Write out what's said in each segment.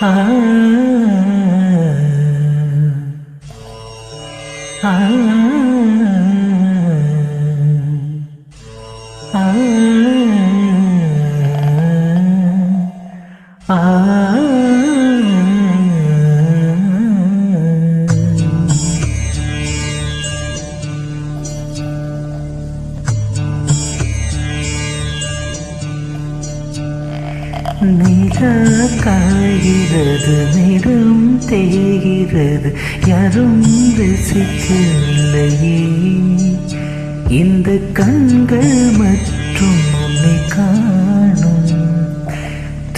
ஆ ஆ ஆ ஆ நிலா காய்கிறது, நிறம் தேய்கிறது, யாரும் ரசிக்கவில்லையே. இந்த கண்கள் மற்றும் உன்னை காணும்.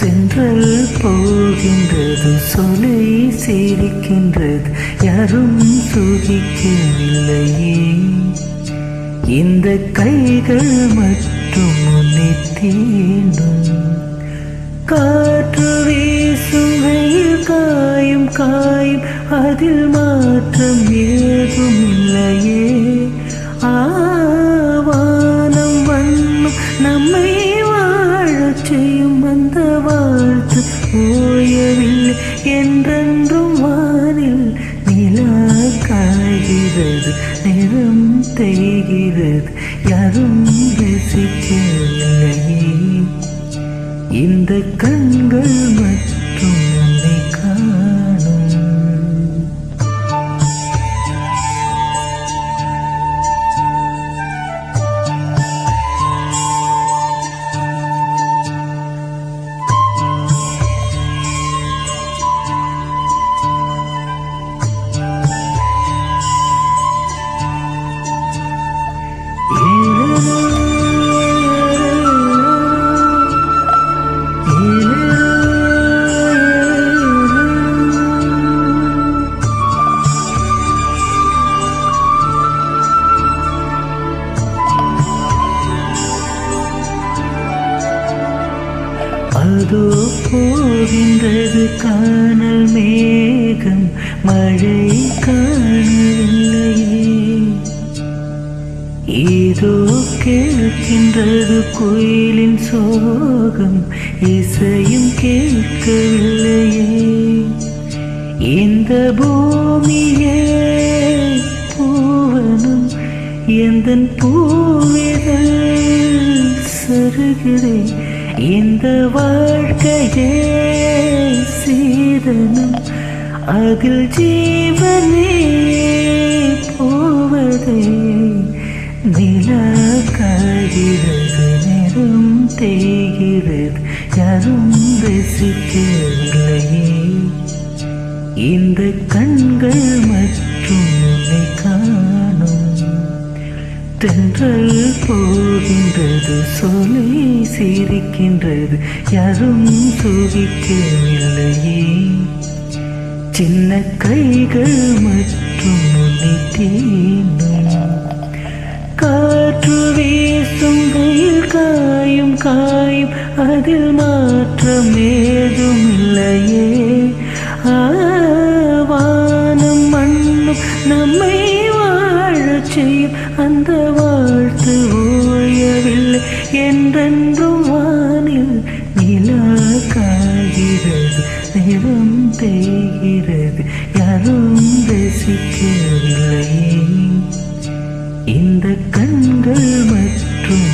தென்றல் போகின்றது, சொலை சிரிக்கின்றது, யாரும் சுகிக்கவில்லையே. இந்த கைகள் மற்றும் உன்னை தீண்டும். காற்று வீசும் வெயில் காயும் காயும், அதில் மாற்றம் ஏதும் இல்லையே. ஆவானம் வண்ணம் நம்மை வாழச் செய்யும், அந்த வாழ்த்து ஓயவில்லை என்றென்றும். வானில் நிலா காய்கிறது, நிறம் தேய்கிறது, யாரும் ரசிக்கவில்லையே. இந்த கண்கள் மற்றும் உன்னை காணும். அதோ போகின்றது காணல் மேகம், மழை காணவில்லையே. ஏதோ கேட்கின்றது குயிலின் சோகம், இசையும் கேட்கவில்லையே. இந்த பூமியே பூவனம், எந்தன் பூவிதழ் சருகிறேன். இந்த வாழ்க்கையே சீதனம், அதில் ஜீவனே போவதே. நிலா காய்கிறது, நிறம் தேய்கிறது, யாரும் ரசிக்கவில்லையே. இந்த கண்கள் மற்றும் உன்னை காணும். தென்றல் போகின்றது, சொலை சிரிக்கின்றது, யாரும் சுகிக்கவில்லையே. சின்ன கைகள் மற்றும் உன்னை தீண்டும். காற்று வீசும் வெயில் காயும் காயும், அதில் மாற்றம் ஏதும் இல்லையே. வானம் மண்ணும் நம்மை வாழச் செய்யும், அந்த வாழ்த்து ஓயவில்லை என்றென்றும். வானில் நிலா காய்கிறது, நிறம் தேய்கிறது, யாரும் ரசிக்கவில்லையே. இந்த கண்கள் மற்றும்